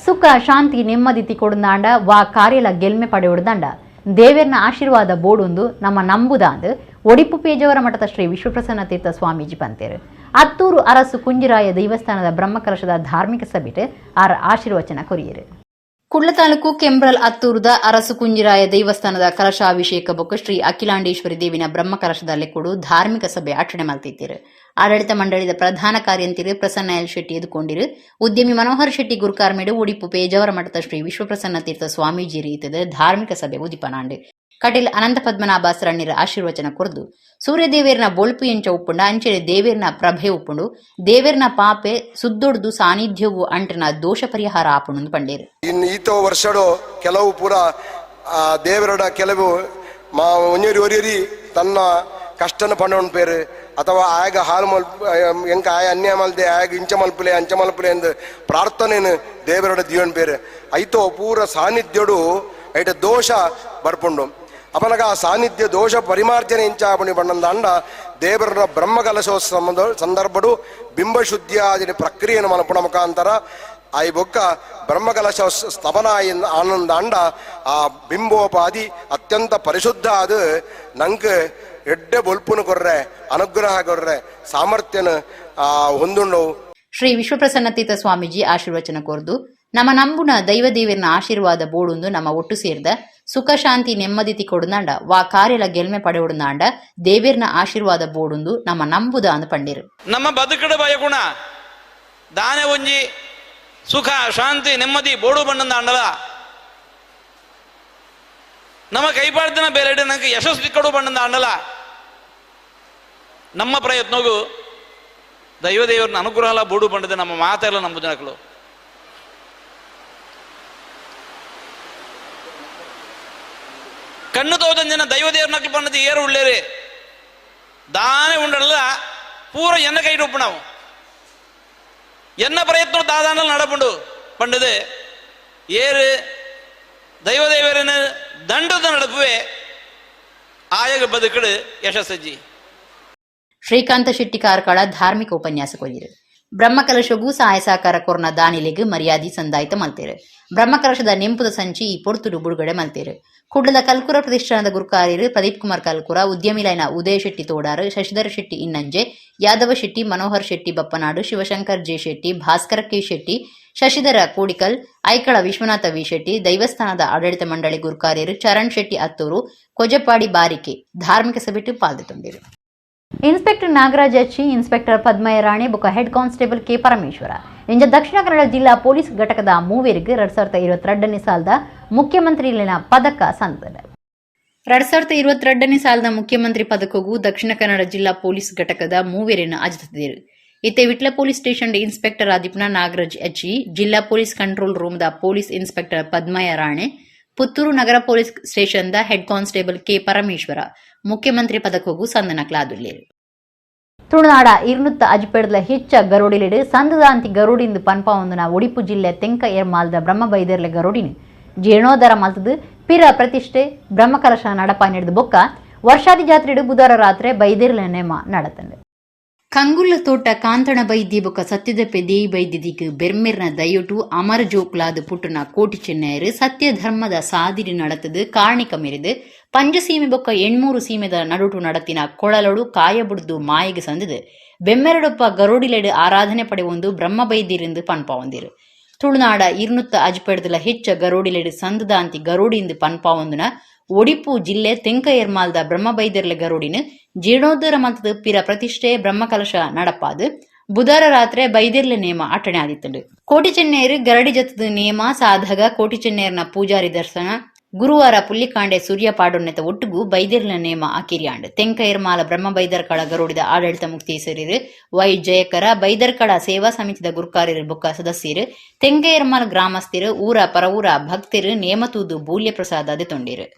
ಸುಖ ಶಾಂತಿ ನೆಮ್ಮದಿ ತಿಕೊಡುಂದಾಂಡ ವಾ ಕಾರ್ಯಲ ಗೆಲ್ಮೆ ಪಡೆಯುಡುದಂಡ ದೇವೇರ್ನ ಆಶೀರ್ವಾದ ಬೋಡುಂದು ನಮ್ಮ ನಂಬುದಾಂದು ಒಡಿಪು ಪೇಜವರ ಮಠದ ಶ್ರೀ ವಿಶ್ವಪ್ರಸನ್ನ ತೀರ್ಥ ಸ್ವಾಮೀಜಿ ಪಂತೇರು. ಅತ್ತೂರು ಅರಸು ಕುಂಜಿರಾಯ ದೇವಸ್ಥಾನದ ಬ್ರಹ್ಮಕಲಶದ ಧಾರ್ಮಿಕ ಸಭೆಟ್ ಆರ ಆಶೀರ್ವಚನ ಕೊರಿಯರು. ಕುಡ್ಲ ತಾಲೂಕು ಕೆಂಬ್ರಲ್ ಅತ್ತೂರದ ಅರಸು ಕುಂಜಿರಾಯ ದೇವಸ್ಥಾನದ ಕಲಶಾಭಿಷೇಕ ಬೊಕ್ಕ ಶ್ರೀ ಅಖಿಲಾಂಡೇಶ್ವರಿ ದೇವಿನ ಬ್ರಹ್ಮ ಕಲಶದಲ್ಲಿ ಕೂಡ ಧಾರ್ಮಿಕ ಸಭೆ ಆಚರಣೆ ಮಾಡ್ತಿದ್ದೀರು. ಆಡಳಿತ ಮಂಡಳಿದ ಪ್ರಧಾನ ಕಾರ್ಯಂತಿರು ಪ್ರಸನ್ನ ಎಲ್ ಶೆಟ್ಟಿ ಎದುಕೊಂಡಿರು. ಉದ್ಯಮಿ ಮನೋಹರ್ ಶೆಟ್ಟಿ ಗುರುಕಾರ್ಮೇಡು ಉಡಿಪು ಪೇಜಾವರ ಮಠದ ಶ್ರೀ ವಿಶ್ವಪ್ರಸನ್ನ ತೀರ್ಥ ಸ್ವಾಮೀಜಿ ರೀತಿಯ ಧಾರ್ಮಿಕ ಸಭೆ ಉದಿಪನಾಂಡು ಕಟೀಲ್ ಅನಂತ ಪದ್ಮನಾಭ ಸರಣ್ಯರ ಆಶೀರ್ವಚನ ಕೊರದು ಸೂರ್ಯದೇವೇರ್ನ ಬೊಳ್ಪು ಎಂಚ ಉಪ್ಪುಂಡ ಅಂಚೆರೆ ದೇವೇರ್ನ ಪ್ರಭೆ ಉಪ್ಪುಂಡು ದೇವೇರ್ನ ಪಾಪೆ ಸುದ್ದೊಡ್ದು ಸಾನ್ನಿಧ್ಯವು ಅಂಟನ ದೋಷ ಪರಿಹಾರ ಆಪುಂಡು ಪಂಡೇರು. ಇನ್ನು ಈತೋ ವರ್ಷಡು ಕೆಲವು ಪೂರ ದೇವರಡ ಕೆಲವು ಒರಿಯರಿ ತನ್ನ ಕಷ್ಟನ ಪಂಡ ಪೇರು ಅಥವಾ ಆಗ ಹಾಲು ಎಂಕ ಆಯ ಅನ್ಯ ಮಲ್ದೆ ಆಗ ಇಂಚ ಮಲ್ಪಲೆ ಅಂಚ ಮಲ್ಪಲೆ ಎಂದು ಪ್ರಾರ್ಥನೆಯನ್ನು ದೇವರಡ ದೀವನ್ ಪೇರು ಐತೋ ಪೂರ ಸಾನ್ನಿಧ್ಯಡು ಐಟ ದೋಷ ಬರ್ಪುಂಡು ಅಪನಗ ಆ ಸಾನ್ನಿಧ್ಯ ದೋಷ ಪರಿಮಾರ್ಜನೆ ಇಂಚಾಪಣಿ ಬಣ್ಣದ ಅಂಡ ದೇವರ ಬ್ರಹ್ಮ ಕಲಶೋತ್ಸವ ಸಂದರ್ಭಡು ಬಿಂಬಶುದ್ಧಿಯಾದಿ ಪ್ರಕ್ರಿಯೆಯನ್ನು ಮನಪುಣ ಮುಖಾಂತರ ಆಯ್ ಬೊಕ್ಕ ಬ್ರಹ್ಮಕಲಶ ಸ್ಥಾಪನ ಆನಂದ ಅಂಡ ಆ ಬಿಂಬೋಪಾದಿ ಅತ್ಯಂತ ಪರಿಶುದ್ಧ ಅದು ನಂಗೆ ಎಡ್ಡೆ ಬೊಲ್ಪುನು ಕೊರ್ರೆ ಅನುಗ್ರಹ ಕೊರ್ರೆ ಸಾಮರ್ಥ್ಯನ ಹೊಂದುಂಡು. ಶ್ರೀ ವಿಶ್ವಪ್ರಸನ್ನ ತೀರ್ಥ ಸ್ವಾಮೀಜಿ ಆಶೀರ್ವಚನ ಕೊರ್ದು ನಮ್ಮ ನಂಬುನ ದೈವ ದೇವರನ ಆಶೀರ್ವಾದ ಬೋಡುಂದು ನಮ್ಮ ಒಟ್ಟು ಸೇರ್ದ ಸುಖ ಶಾಂತಿ ನೆಮ್ಮದಿ ಕೊಡುಂದಾಂಡ ವಾ ಕಾರ್ಯಲ ಗೆಲ್ಮೆ ಪಡೆಯುಡುಂದಾಂಡ ದೇವೇರ್ನ ಆಶೀರ್ವಾದ ಬೋಡುಂದು ನಮ್ಮ ನಂಬುದ ಅಂದು ಪಂಡಿರು. ನಮ್ಮ ಬದುಕಡ ಬಯಗುಣ ದಾನೆ ಒಂಜಿ ಸುಖ ಶಾಂತಿ ನೆಮ್ಮದಿ ಬೋಡು ಬಣ್ಣದ ಅಂಡಲ ನಮ್ಮ ಕೈಪಾಡ್ದಿನ ಬೇರೆ ನನಗೆ ಯಶಸ್ವಿ ಕಡು ಬಣ್ಣದ ಅಂಡಲ ನಮ್ಮ ಪ್ರಯತ್ನಗೂ ದೈವದೇವರನ್ನ ಅನುಗ್ರಹ ಬೋಡು ಬಣ್ಣದ ನಮ್ಮ ಮಾತೆಲ್ಲ ನಮ್ಮ ಜನಗಳು ಕಣ್ಣು ತೋಜನ ದೈವದೇವ್ರ ನಕ್ಲು ಪಣ್ಣದು ಏರು ಉಳ್ಳೇರಿ ದಾನೆ ಉಂಡಲ್ಲ ಪೂರ ಎನ್ನ ಕೈಟೊಪ್ಪು ನಾವು ಎನ್ನ ಪ್ರಯತ್ನ ದಾದಾನಲ್ ನಡಪುಂಡು ಪಂಡದು ಏರು ದೈವದೇವರನ್ನು ದಂಡದ ನಡಪುವೆ ಆಯಗ ಬದುಕಡು ಯಶಸ್ಸಜ್ಜಿ. ಶ್ರೀಕಾಂತ ಶೆಟ್ಟಿ ಕಾರ್ಕಳ ಧಾರ್ಮಿಕ ಉಪನ್ಯಾಸ ಕೊಯ್ದಿರು. ಬ್ರಹ್ಮಕಲಶಗೂ ಸಹಾಯ ಸಹಕಾರ ಕೊರ್ನ ದಾನಿಲೆಗ್ ಮರ್ಯಾದಿ ಸಂದಾಯಿತ ಮಲ್ತೇರು. ಬ್ರಹ್ಮಕಲಶದ ನೆಂಪುದ ಸಂಚಿ ಈ ಪೊರ್ತುಡು ಬಿಡುಗಡೆ ಮಲ್ತೇರು. ಕುಡ್ಲದ ಕಲ್ಕುರ ಪ್ರತಿಷ್ಠಾನದ ಗುರುಕಾರ್ಯರು ಪ್ರದೀಪ್ ಕುಮಾರ್ ಕಲ್ಕುರ, ಉದ್ಯಮಿಲೈನ Udaya Shetty Thodaru, Shashidhara Shetty Innanje, Yadava Shetty, Manohar Shetty Bappanadu, Shivashankar J Shetty, Bhaskara K Shetty, Shashidhara Koodikal, Aikala Vishwanatha V Shetty, ದೈವಸ್ಥಾನದ ಆಡಳಿತ ಮಂಡಳಿ ಗುರುಕಾರ್ಯರು ಚರಣ್ ಶೆಟ್ಟಿ ಅತ್ತೂರು, ಕೊಜಪಾಡಿ ಬಾರಿಕೆ ಧಾರ್ಮಿಕ ಸಭೆಟ್ಟು ಪಾಲ್ಗೊಂಡಿರು. Inspector Nagaraj H, inspector Padmayya Rane ಬೊಕ್ಕ ಹೆಡ್ ಕಾನ್ಸ್ಟೇಬಲ್ ಕೆ ಪರಮೇಶ್ವರ ಇಂಜ ದಕ್ಷಿಣ ಕನ್ನಡ ಜಿಲ್ಲಾ ಪೊಲೀಸ್ ಘಟಕದ ಮೂವೇರಿಗೆ 2022ನೇ ಸಾಲದ ಮುಖ್ಯಮಂತ್ರಿಲಿನ ಪದಕ ಸಂದದ. 2022ನೇ ಸಾಲದ ಮುಖ್ಯಮಂತ್ರಿ ಪದಕಗೂ ದಕ್ಷಿಣ ಕನ್ನಡ ಜಿಲ್ಲಾ ಪೊಲೀಸ್ ಘಟಕದ ಮೂವೇರಿನ ಅಜಿತದಿರು. ಇತ್ತೆ ವಿಟ್ಲ ಪೊಲೀಸ್ ಸ್ಟೇಷನ್ ಇನ್ಸ್ಪೆಕ್ಟರ್ ಆದಿಪುನ ನಾಗರಾಜ್ ಎಚ್ಚಿ, ಜಿಲ್ಲಾ ಪೊಲೀಸ್ ಕಂಟ್ರೋಲ್ ರೂಮ್ದ ಪೊಲೀಸ್ ಇನ್ಸ್ಪೆಕ್ಟರ್ ಪದ್ಮಯ್ಯ ರಾಣೆ, ಪುತ್ತೂರು ನಗರ ಪೊಲೀಸ್ ಸ್ಟೇಷನ್ದ ಹೆಡ್ ಕಾನ್ಸ್ಟೇಬಲ್ ಕೆ ಪರಮೇಶ್ವರ ಮುಖ್ಯಮಂತ್ರಿ ಪದಕಗೂ ಸಂದನಕ್ಲಾದುಲ್ಲೇರು. ತುಳುನಾಡ ಇರ್ನುತ್ತ ಅಜ್ಪೇಡ್ಲ ಹೆಚ್ಚ ಗರೋಡಿಲಿಡು ಸಂದದಾಂತಿ ಗರೋಡಿಂದು ಪನ್ಪಾವೊಂದುನ ಉಡಿಪು ಜಿಲ್ಲೆ ತೆಂಕ ಏರ್ಮಾಲ್ದ ಬ್ರಹ್ಮಬೈದರ್ಲೆ ಗರೋಡಿನ ಜೀರ್ಣೋದ್ಧಾರ ಮಲ್ತದು ಪಿರ ಪ್ರತಿಷ್ಠೆ ಬ್ರಹ್ಮಕಲಶ ನಡಪ ನಡೆದು ಬೊಕ್ಕ ವರ್ಷಾದಿ ಜಾತ್ರೆಡು ಬುಧವಾರ ರಾತ್ರಿ ಬೈದೇರ್ಲೆ ನೇಮ ನಡತಂಡು. ಕಂಗುಲ್ಲ ತೋಟ ಕಾಂತಣ ಬೈದ್ಯ ಬೊಕ್ಕ ಸತ್ಯದಪ್ಪೆ ದೇಯಿ ಬೈದ್ಯದಿಗ್ ಬೆರ್ಮೆರ್ನ ದಯೋಟು ಅಮರ ಜೋಕ್ಲಾದ ಪುಟ್ಟನ ಕೋಟಿ ಚೆನ್ನೈರು ಸತ್ಯ ಧರ್ಮದ ಸಾದಿರಿ ನಡತದು ಕಾರಣಿಕ ಮೆರೆದು ಪಂಚಸೀಮೆ ಬೊಕ್ಕ 8 ಸೀಮೆದ ನಡುಟು ನಡತಿನ ಕೊಳಲಡು ಕಾಯಬುಡ್ದು ಮಾಯಿಗೆ ಸಂದಿದು ಬೆಮ್ಮೆರಡೊಪ್ಪ ಗರೋಡಿಲೆಡು ಆರಾಧನೆ ಪಡೆಯೊಂದು ಬ್ರಹ್ಮಬೈದ್ಯರಿಂದು ಪನ್ಪಾವೊಂದಿರು. ತುಳುನಾಡ ಇರ್ನುತ್ತ ಅಜ್ಪೆಡ್ದಲ ಹೆಚ್ಚ ಗರೋಡಿಲೆಡು ಸಂದದಾಂತಿ ಗರೋಡಿಂದು ಪನ್ಪಾವೊಂದುನ ಒಡಿಪು ಜಿಲ್ಲೆ ತೆಂಕ ಏರ್ಮಾಲ್ದ ಬ್ರಹ್ಮಬೈದರ್ಲೆ ಗರೋಡಿನ ಜೀರ್ಣೋದ್ಧಾರ ಮತದ ಪಿರ ಪ್ರತಿಷ್ಠೆ ಬ್ರಹ್ಮಕಲಶ ನಡಪಾದು ಬುಧವಾರ ರಾತ್ರಿ ಬೈದಿರ್ಲೆ ನೇಮ ಅಟಣೆ ಆದಿತ್ತಂಡು. ಕೋಟಿ ಚೆನ್ನೈರು ಗರಡಿ ಜತದ ನೇಮ ಸಾಧಗ ಕೋಟಿ ಚೆನ್ನೈರ್ನ ಪೂಜಾರಿ ದರ್ಶನ ಗುರುವಾರ ಪುಲ್ಲಿಕಾಂಡೆ ಸೂರ್ಯ ಪಾಡೊನ್ನೆತ ಒಟ್ಟುಗೂ ಬೈದಿರ್ಲೆ ನೇಮ ಅಕಿರಿಯಾಂಡು. ತೆಂಕ ಏರ್ಮಾಲ ಬ್ರಹ್ಮ ಬೈದರ್ಕಳ ಗರೋಡಿದ ಆಡಳಿತ ಮುಕ್ತೇಸರಿರು ವೈ ಜಯಕರ, ಬೈದರ್ಕಳ ಸೇವಾ ಸಮಿತಿದ ಗುರುಕಾರ್ಯರು ಬೊಕ್ಕ ಸದಸ್ಯರು, ತೆಂಕ ಏರ್ಮಾಲ ಗ್ರಾಮಸ್ಥರು, ಊರ ಪರವೂರ ಭಕ್ತರು ನೇಮತೂದು ಬೂಲ್ಯ ಪ್ರಸಾದ ತೊಂಡಿರು.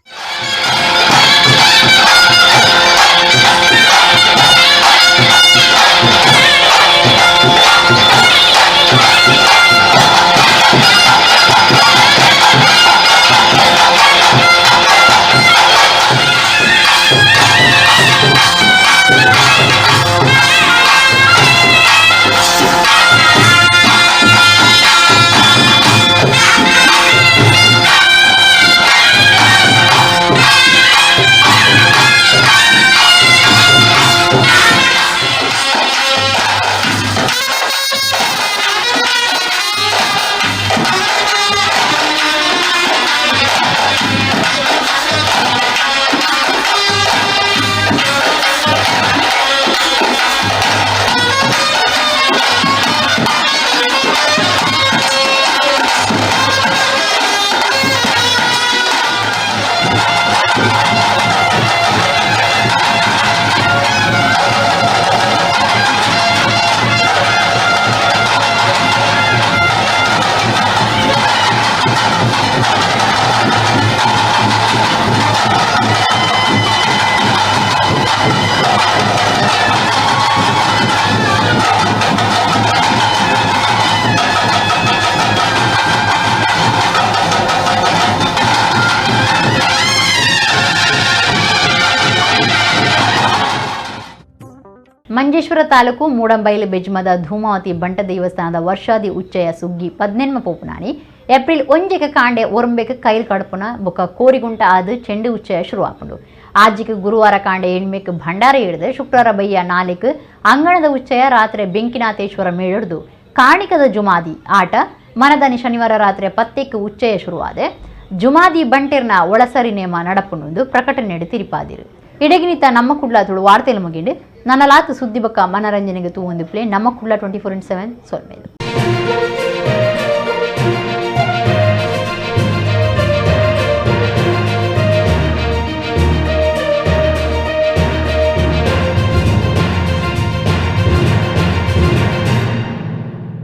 ಮಂಜೇಶ್ವರ ತಾಲೂಕು ಮೂಡಂಬೈಲು ಬೆಜ್ಮದ ಧೂಮಾವತಿ ಬಂಟ ದೇವಸ್ಥಾನದ ವರ್ಷಾದಿ ಉಚ್ಚಯ ಸುಗ್ಗಿ 18 ಪೋಪುನಾನಿ ಏಪ್ರಿಲ್ 1 ಕಾಂಡೆ ಒರಂಬೆಗೆ ಕೈಲ್ ಕಡಪುನ ಬೊಕ್ಕ ಕೋರಿಗುಂಟ ಆದ ಚೆಂಡು ಉಚ್ಚಯ ಶುರುವಾಪುಂಡು ಆಜಿಗೆ ಗುರುವಾರ ಕಾಂಡೆ ಎಣ್ಮೆಕ್ ಭಂಡಾರ ಹಿಡಿದು ಶುಕ್ರವಾರ ಬಯ್ಯ 4 ಅಂಗಣದ ಉಚ್ಚಯ ರಾತ್ರಿ ಬೆಂಕಿನಾಥೇಶ್ವರ ಮೇಳಿಡ್ದು ಕಾಣಿಕದ ಜುಮಾದಿ ಆಟ ಮನದನಿ ಶನಿವಾರ ರಾತ್ರಿ 10 ಉಚ್ಚಯ ಶುರುವಾದೆ ಜುಮಾದಿ ಬಂಟೆರ್ನ ಒಳಸರಿ ನೇಮ ನಡಪುಂಡು ಪ್ರಕಟಣೆ ತಿರಿಪಾದಿರು ಇಡಗಿನಿತ ನಮ್ಮ ಕುಡ್ಲ ತುಳು ವಾರ್ತೆಲು ಮುಗಿಂಡು ನನ್ನ ಲಾತು ಸುದ್ದಿ ಬಕ್ಕ ಮನರಂಜನೆಗೆ ತೂ ಒಂದು ಪ್ಲೇ ನಮ್ಮ ಕುಡ್ಲ 24/7 ಸೊಲ್ಮೇಲು